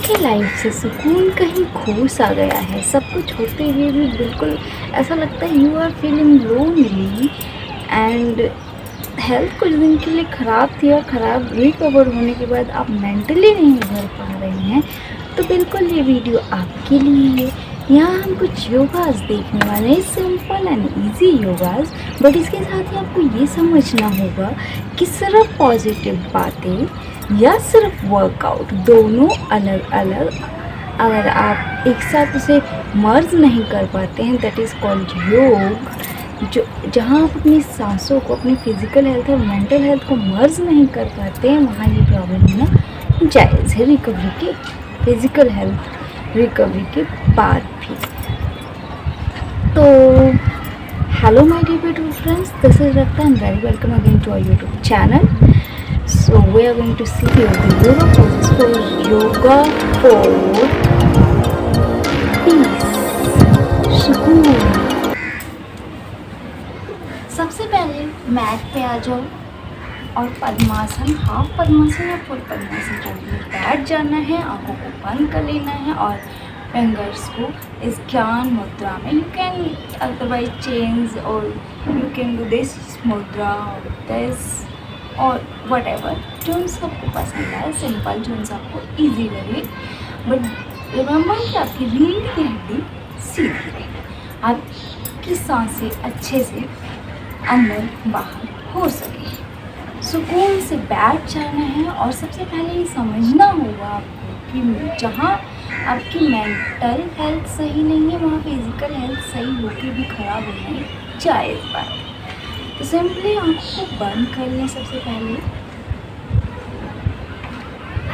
आपकी लाइफ से सुकून कहीं खो सा गया है, सब कुछ होते हुए भी बिल्कुल ऐसा लगता है you are feeling lonely and health कुछ दिन के लिए ख़राब थी और ख़राब रिकवर होने के बाद आप मेंटली नहीं उभर पा रहे हैं, तो बिल्कुल ये वीडियो आपके लिए है। यहाँ हम कुछ योगास देखने वाले हैं, simple and easy yogas, but इसके साथ ही आपको ये समझना होगा कि सिर्फ पॉजिटिव बातें या सिर्फ वर्कआउट दोनों अलग अलग, अगर आप एक साथ उसे मर्ज नहीं कर पाते हैं, दैट इज़ कॉल्ड योग। जो जहाँ आप अपनी सांसों को, अपनी फिजिकल हेल्थ और मेंटल हेल्थ को मर्ज नहीं कर पाते हैं, वहाँ ये प्रॉब्लम होना जायज़ है रिकवरी के, फिजिकल हेल्थ रिकवरी के बाद भी। तो hello my dear beautiful friends, this is Rakta and very welcome again to our YouTube channel. So we are going to see here the yoga poses for yoga for peace, सुकून. सबसे पहले mat पे आ जाओ और पद्मासन, हाफ पद्मासन या full पद्मासन करके बैठ जाना है. आंखों को बंद कर लेना है और फिंगर्स को इस ज्ञान मुद्रा में, यू कैन अदरवाइज चेंज और यू कैन डू दिस मुद्रा और दिस और वट एवर जो सबको पसंद आए, सिंपल जो सबको ईजी लगे. बट रिमेंबर कि आपकी रीढ़ की हड्डी सीधी रहे, आपकी सांसें अच्छे से अंदर बाहर हो सके. सुकून से बैठ जाना है और सबसे पहले ये समझना होगा आपको कि जहाँ आपकी मेंटल हेल्थ सही नहीं है, वहाँ फिजिकल हेल्थ सही होकर भी खराब होना जायज़ बात. तो सिंपली आँखों को बंद कर लें. सबसे पहले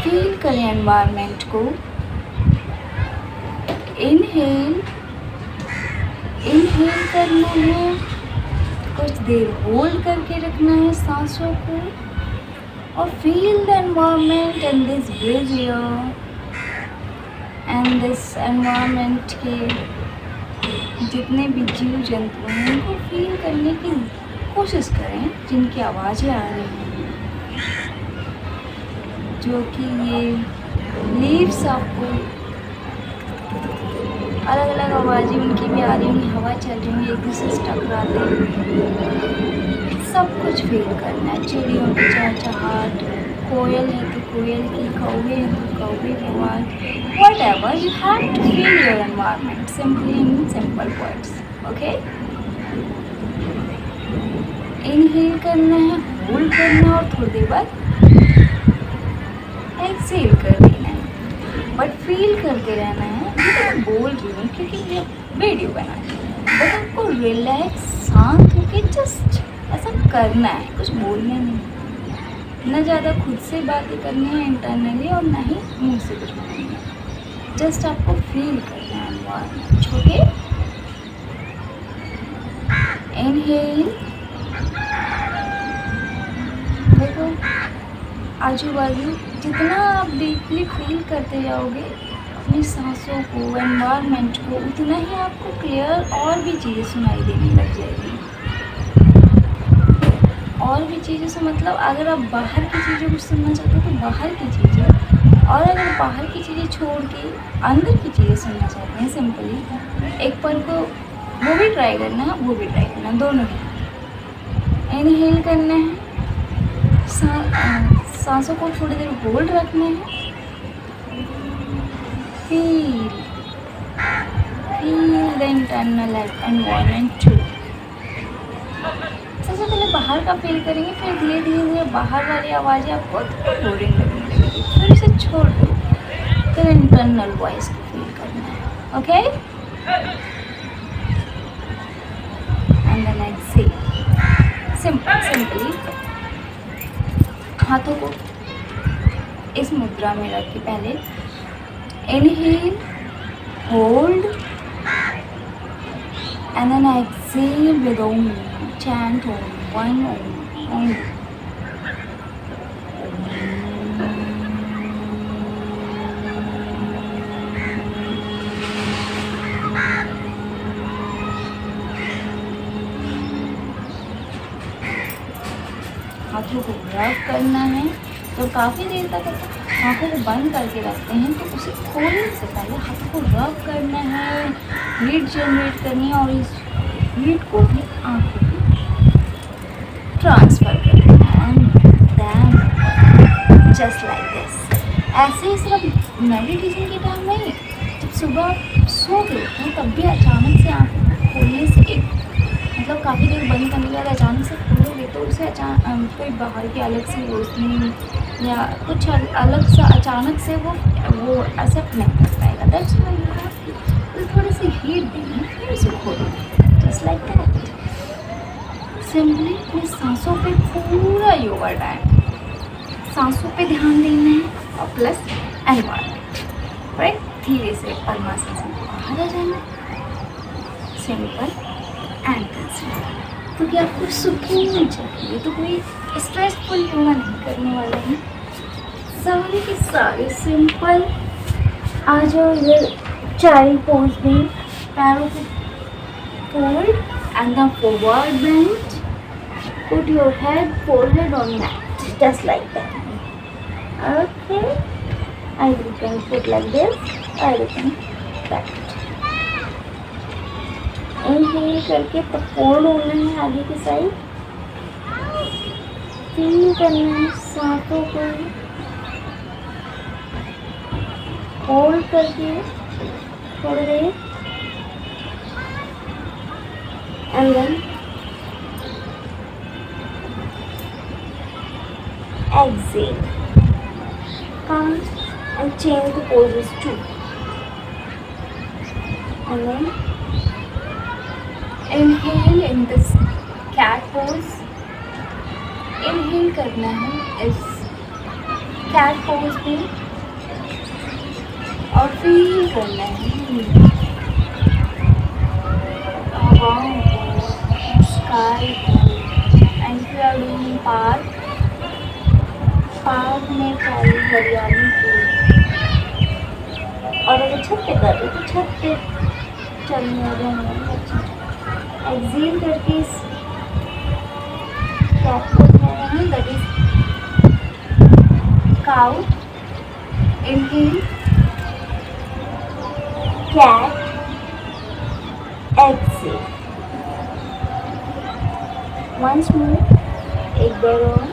फील करें एनवायरनमेंट को. इनहेल करना है, कुछ देर होल्ड करके रखना है सांसों को और feel the environment and this bridge here and this environment के जितने भी जीव जंतु हैं उनको फील करने की कोशिश करें, जिनकी आवाज़ें आ रही हैं, जो कि ये लीव्स आपको अलग अलग आवाज़ें उनकी भी आ रही होंगी, हवा चल रही होंगी, एक दूसरे से टकराते हैं. सब कुछ फील करना है. चिड़ियों की चहचहाट, कोयल है तो कोयल की, कौवे है तो कौवे की आवाज़, whatever, you have to feel your environment simply in simple words. Okay, inhale करना है, होल्ड करना है और थोड़ी देर बाद एक्सहेल कर देना है. बट फील करते रहना है. मैं बोल रही हूँ क्योंकि ये वीडियो बना है, बट आपको रिलैक्स शांत होकर जस्ट ऐसा करना है, कुछ बोलना नहीं, न ज़्यादा खुद से बातें करनी है इंटरनली और ना ही मुँह से कुछ बोलना है. जस्ट आपको फील करना है एनवायरनमेंट. ओके, इनहेल, देखो आजू बाजू जितना आप डीपली फील करते जाओगे अपनी सांसों को, एनवायरनमेंट को, उतना ही आपको क्लियर और भी चीज़ें सुनाई देने लग जाएगी. और भी चीज़ें से मतलब अगर आप बाहर की चीज़ें कुछ सुनना चाहते हो तो बाहर की चीज़ें, और अगर बाहर की चीज़ें छोड़ के अंदर की चीज़ें सुनना चाहते हैं, सिंपली एक पल को वो भी ट्राई करना है, वो भी ट्राई करना है, दोनों ही. इनहेल करना है, सांसों को थोड़ी देर होल्ड रखना है. Feel the internal environment too. सबसे पहले बाहर का फील करेंगे, फिर धीरे धीरे बाहर वाली आवाज़ें आपको बोरिंग लगने लगेगी, फिर इसे छोड़ दो, फिर इंटरनल वॉइस को फील करना है. Okay, and then exhale. Simply हाथों को इस मुद्रा में रख के पहले inhale, hold and then exhale with Om. Chant Om, one Om. हाथों को रब करना है. तो काफ़ी देर तक आँखों को बंद करके रखते हैं तो उसे खोलने से पहले हाथों को रब करना है, हीट जनरेट करनी है और इस हीट को अपनी आँखों में ट्रांसफ़र करना है and then just like this. ऐसे ही सिर्फ मेडिटेशन के टाइम नहीं, जब सुबह सो के उठते हैं तब भी अचानक से आँख खोलने से एक मतलब काफ़ी देर बंद करने के बाद अचानक से खोलोगे तो उसे कोई बाहर की अलग सी रोशनी या कुछ अलग सा अचानक से वो एक्सेप्ट नहीं कर पाएगा। That's why you have to थोड़ी सी हीट देनी है फिर उसे खोलो, जस्ट लाइक दैट। सिंपली अपनी सांसों पे पूरा योगा टाइम सांसों पे ध्यान देना है और प्लस एनवायरनमेंट, राइट। धीरे से पद्मासन से बाहर आ जाना, सिंपल एंड कंसिस्टेंट, क्योंकि आपको सुकून चाहिए तो कोई स्ट्रेसफुल योगा नहीं करने वाले हैं। सारे के सारे सिंपल आ जाओ इधर चाइल्ड पोज में, पैरों को fold and the forward bend, put your head forehead on mat just like that. Okay, either you can put like this, either you can that. Inhale करके फोल्ड होना है आगे की साइड, फील करना है सांसों को होल्ड करके थोड़ी देर and then exhale. Count and change the poses too. And then inhale in this cat pose. Inhale करना है इस cat pose में और feel करना है हवाओं को, sky को, and if you are doing park में सारी हरियाली को, और अगर छत पे कर रहे तो छत पे चलने रहना अच्छा। एक्सेल करके इस कैट को उठाना है, that is cow. Inhale cat, exhale once more, एक बार और।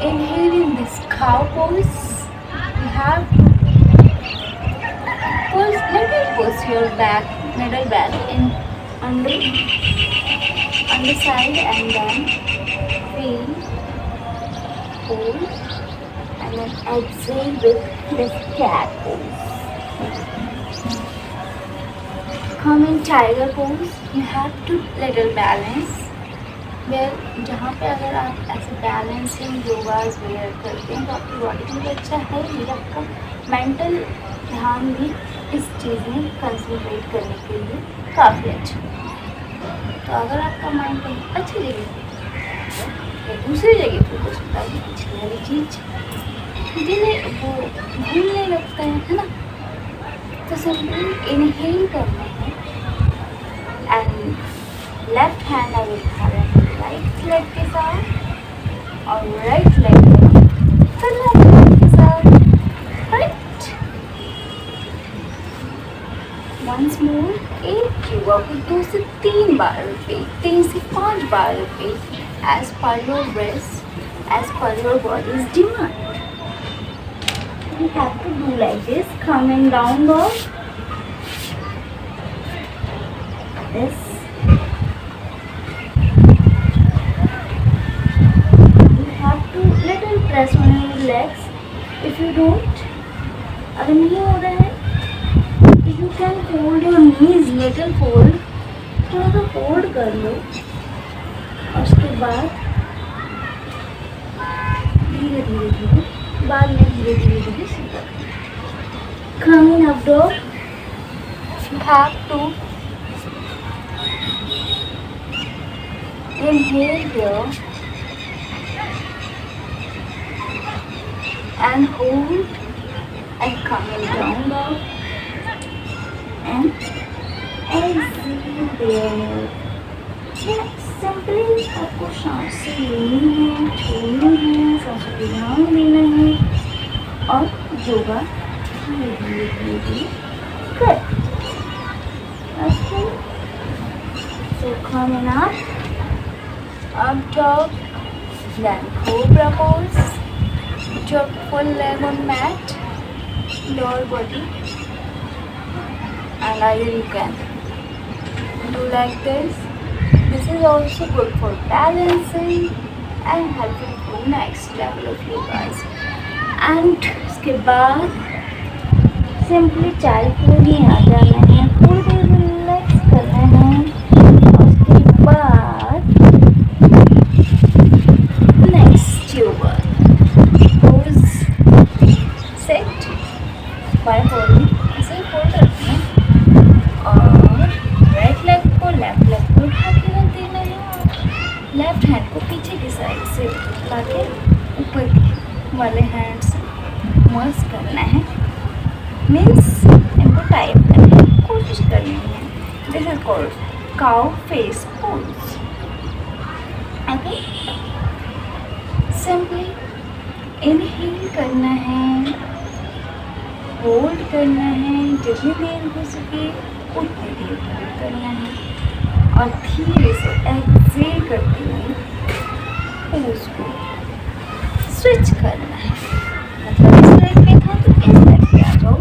Inhale in this cow pose. You have to push your back, middle back in under side and then feel, hold and then exhale with this cat pose. Come in tiger pose. You have to little balance. जहाँ पे अगर आप ऐसे balancing योगाज where करते हैं तो आपकी body के लिए अच्छा है, ये आपका मेंटल ध्यान भी इस चीज़ में कंसंट्रेट करने के लिए काफ़ी अच्छा है। तो अगर आपका माइंड कहीं अच्छी जगह या दूसरी जगह फोकस होता है पिछली वाली चीज़ जिन्हें वो भूलने लगता है ना, तो सिंपली इनहेल करना है and left hand I will have right leg के साथ और राइट लेग फिर लेफ्ट हैंड के साथ, राइट। वंस मोर, एक योगा को 2 से 3 बार रिपीट, 3 से 5 बार repeat as per your breast, as per your bodies demand. You have to do like this, coming down dog, this. Press on your legs. If you don't, अगर नहीं हो रहा है तो you can hold your knees, little hold, थोड़ा सा hold कर लो और उसके बाद धीरे धीरे बाद में धीरे सीधा। Coming up dog, you have to inhale here and hold and coming down dog and exhale there. Yes, simply आपको सांसें लेनी है, छोड़नी है, सांसों पे ध्यान देना है और योगा धीरे धीरे धीरे धीरे कर। Okay, so coming up dog, then cobra pose. Put your full leg on mat, lower body, and either you can do like this. This is also good for balancing and helping for next level of yogas. And उसके बाद simply चाय पूरी आ जाना है, थोड़ी देर relax करना है। उसके बाद next yoga pose, set by holding, ऐसे ही फोल्ड रखना है और राइट लेग को लेफ्ट लेग को उठा के रख देना है और लेफ्ट हैंड को पीछे की साइड से उठा के ऊपर वाले हैंड से मर्ज करना है, मीन्स इनको टाइप करने की कोशिश करनी है। This is called cow face pose. Okay, simply inhale करना है, होल्ड करना है, जितनी देर हो सके उतनी देर होल्ड करना है और धीरे से एक्सेल करते हुए पोज को स्विच करना है। मतलब इस लेग पे था तो इस लेग पे आ जाओ,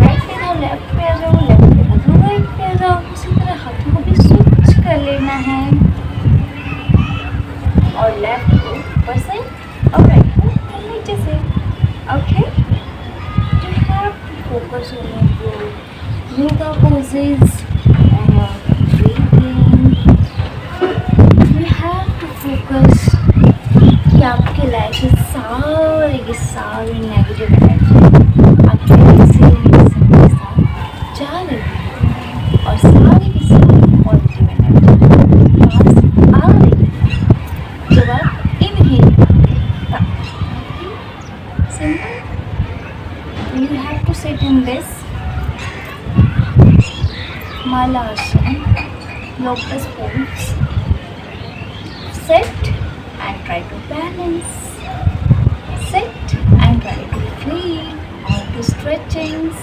राइट पे था लेफ्ट पे आ जाओ, लेफ्ट पे था तो राइट पे आ जाओ। उसी तरह हाथों को भी स्विच कर लेना है और लेफ्ट को ऊपर से और राइट को नीचे से। Okay, you have to focus on your yoga poses, on your breathing. You have to focus कि आपके लाइफ की सारी नेगेटिव एनर्जी आपके एक्सेलेशन के साथ जा रही है और सारी की सारी पॉजिटिव एनर्जी पास आ रही है जब आप इनहेल करते हैं। Simple, you have to sit in this Malasana, lotus pose. Sit and try to balance. Sit and try to feel all the stretchings.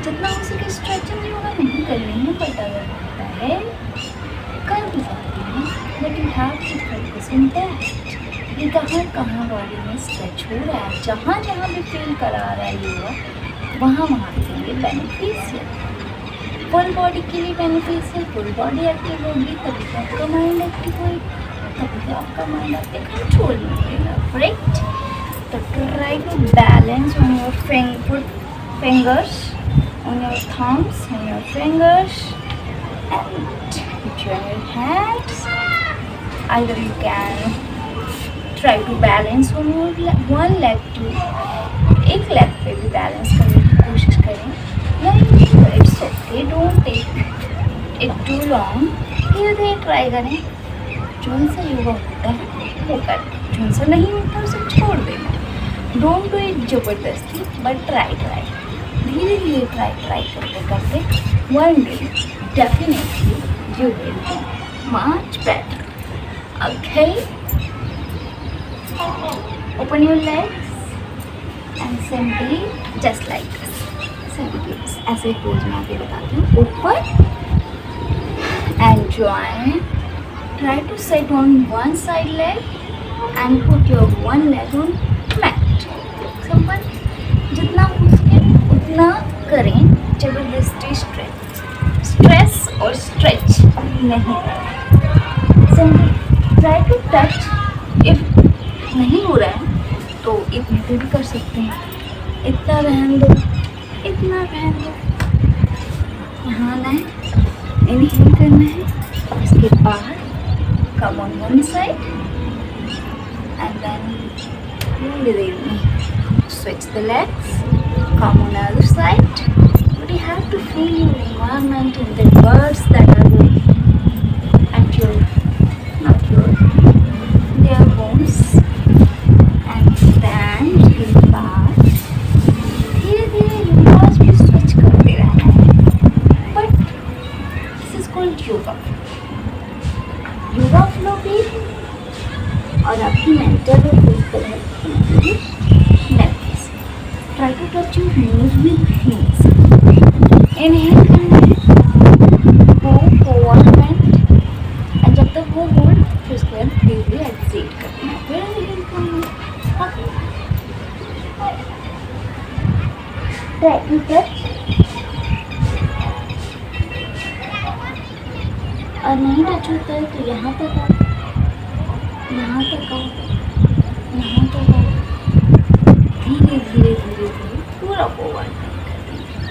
जितना हो सके स्ट्रेचिंग योगा नहीं करनी है, बट अगर होता है कर भी सकते हैं, but you have to focus in that कि कहाँ कहाँ बॉडी में स्ट्रेच हो रहा है, जहाँ जहाँ भी फील करा रहा है योगा वहाँ वहाँ के लिए बेनिफिशियल, फुल बॉडी के लिए बेनिफिशियल। फुल बॉडी एक्टिव होगी तभी तो आपका माइंड एक्टिव होगी, तभी तो आपका माइंड आपके कंट्रोल में रहेगा, राइट। तो try to balance on your fingers, on your thumbs, on your fingers, and join your hands. Either you can try to balance on your one leg to एक leg पे भी balance करने की कोशिश करें, या it's okay, don't take it too long, धीरे धीरे ट्राई करें। जोन सा योगा होता है वो कर, जोन सा नहीं होता उसे छोड़ देना। डोंट डू इट जबरदस्ती, बट ट्राई धीरे धीरे ट्राई करते करते one day definitely you will be much better. Okay, open your legs and simply just like this, simply ऐसे पोज में आके बताती हूँ। ऊपर and join, try to set on one side leg and put your one leg on mat. Simple, जितना हो सके उतना करें, जबरदस्ती स्ट्रेस और स्ट्रेच नहीं करें। Simply try to touch, if नहीं हो रहा है तो इतने पे भी कर सकते हैं, इतना रहन दो, इतना रहन दो। यहाँ आना है, इनहेल करना है, उसके बाद come on one side and then थोड़ी देर में switch the legs, come on the other side. But you have to feel your environment and the birds that are going at your, not your, their homes. And then उसके बाद धीरे धीरे लिम्बास भी switch करते रहना है. But this is called yoga. Yoga to touch your nose with heels. Inhale करना है, हो फॉर 1 मिनट, एंड जब तक वो होल्ड, फिर उसके बाद धीरे धीरे एक्सेट करना है, फिर इनहेल करना है। ट्राई टू टच, और नहीं टच होता है तो यहाँ तक आओ, यहाँ तक आओ, यहाँ तक आओ, धीरे धीरे धीरे धीरे पूरा forward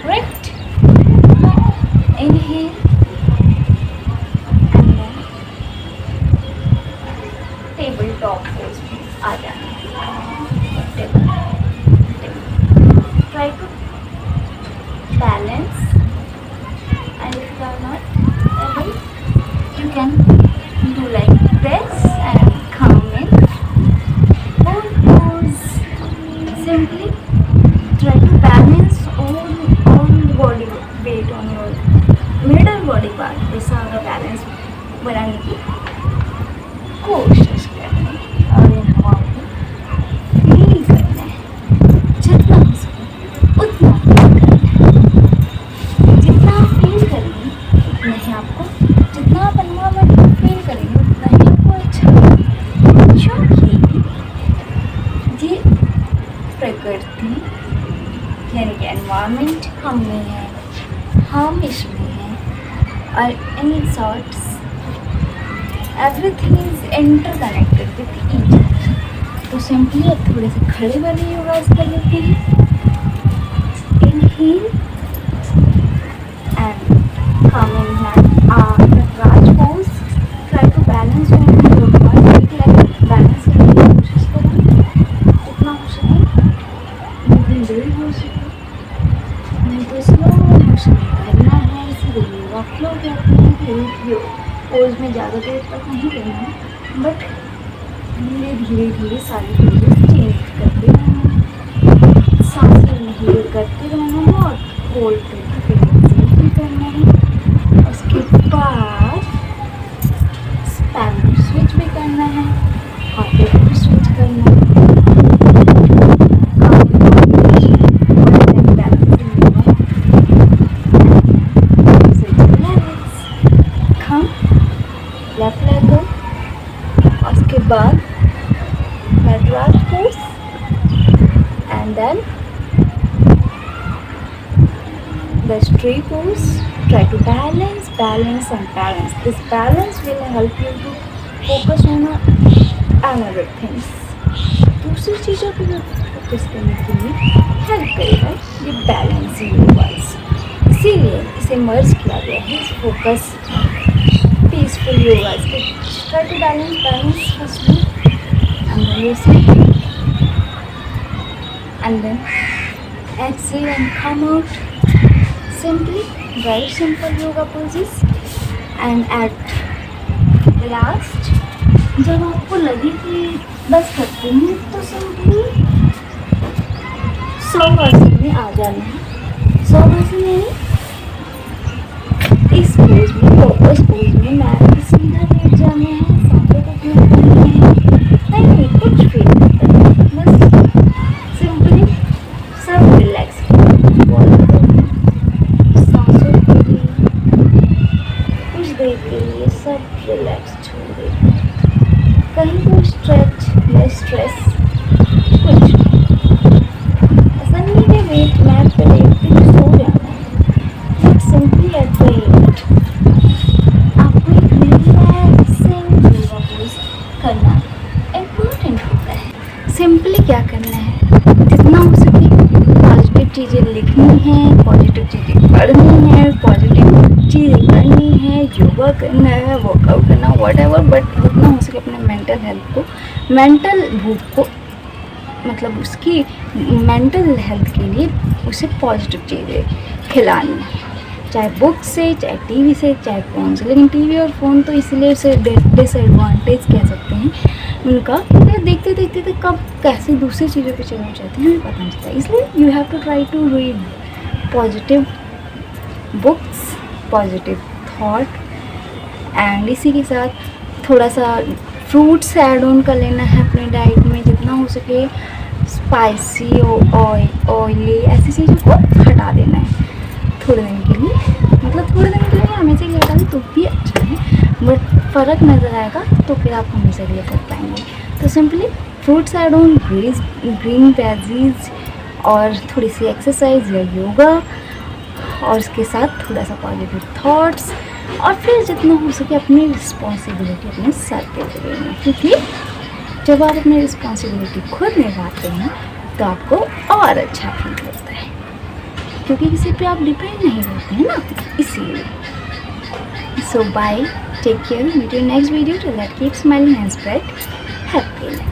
correct. Inhale and then table top pose में आ जाना है। Table try to balance, and if you are not able, you can do like press and come in, hold pose. Simply try to balance all body weight on your middle body part, ऐसा अगर balance बनाने की कोशिश करना है, और इन हवाओं को फील करना है, जितना हो सके उतना फील करना है। जितना आप फील करेंगे उतना ही आपको, जितना आप एनवायरमेंट को फील करेंगे उतना ही आपको अच्छा लगेगा, क्योंकि ये प्रकृति यानी कि एनवायरमेंट हम में है, हम इसमें हैं, और in shorts everything is interconnected with each other. तो सिंपली अब थोड़े से खड़े वाले योगास कर लेते हैं। Inhale and come in Nataraj pose. Try to balance on your body, like balance करने की कोशिश करें जितना हो सके, moving जल्दी हो सके, नहीं तो स्लो मोशन करना है। इसीलिए योगा फ्लो कहते हैं कि एक पोज में ज़्यादा देर तक नहीं रहना है, बट धीरे धीरे धीरे सारी पोजेस चेंज करते रहना, सांसें इनहेल करते रहना है और होल्ड करके करना है। उसके बाद स्पैनर स्विच भी करना है, हाथ भी स्विच करना है। लेफ्ट लेग दो, उसके बाद Nataraj pose, and then the tree pose. Try to balance and balance. This balance will help you to focus on another things. दूसरी चीज़ों पर फोकस करने के लिए हेल्प करेगा ये बैलेंसिंग योगास। इसीलिए इसे मर्ज किया गया है, इस फोकस पीसफुल योगास के। Try to balance firstly, and then listen, and then exhale and come out. Simply very simple yoga poses, and at last जब आपको लगे कि बस करते हैं तो सिंपली शवासन में आ जाना है। शवासन में इस पोज में, लोटस पोज में मैट पे सीधा लेट जाना है, सांसों को फील करना है, नहीं कुछ फील नहीं करना, बस सिंपली सब रिलैक्स के लिए सब रिलैक्स छोड़ देना, कहीं कोई स्ट्रेच या स्ट्रेस कुछ ऐसा नहीं है। वेट मैट पे लेटते ही सो जाना है, but simply at the end आपको एक रिलैक्सिंग योगा पोज करना इम्पोर्टेंट होता है। सिंपली क्या करना है, जितना हो सके पॉजिटिव चीज़ें लिखनी है, पॉजिटिव चीज़ें पढ़नी है, पॉजिटिव चीज़ें करनी है, योगा करना है, वर्कआउट करना, व्हाटएवर, बट जितना हो सके अपने मेंटल हेल्थ को, मेंटल भूख को, मतलब उसकी मेंटल हेल्थ के लिए उसे पॉजिटिव चीज़ें खिलानी है, चाहे बुक से, चाहे टीवी से, चाहे फ़ोन से। लेकिन टीवी और फ़ोन तो इसलिए उसे डिसएडवांटेज कह सकते हैं उनका, देखते देखते तो कब कैसे दूसरी चीज़ों पे चले जाते हैं हमें पता नहीं चलता। इसलिए you have to try to read positive books, positive thought, and इसी के साथ थोड़ा सा फ्रूट्स ऐड ऑन कर लेना है अपने डाइट में जितना हो सके। स्पाइसी ऑयली ऐसी चीज़ों को हटा देना है थोड़े दिन के लिए। मतलब थोड़े दिन के लिए हमेशा के लिए हटा दें तो भी अच्छा है, बट फ़र्क नज़र आएगा तो फिर आप हमेशा के लिए कर पाएंगे। तो simply fruits add on, green veggies और थोड़ी सी एक्सरसाइज या योगा, और उसके साथ थोड़ा सा पॉजिटिव थॉट्स, और फिर जितना हो सके अपनी रिस्पॉन्सिबिलिटी अपने सर पे लेंगे, क्योंकि जब आप अपनी रिस्पॉन्सिबिलिटी खुद निभाते हैं तो आपको और अच्छा फील होता है, क्योंकि किसी पे आप डिपेंड नहीं रहते हैं ना, इसीलिए। So bye, take care, meet you next video, till that keep smiling and spread happiness.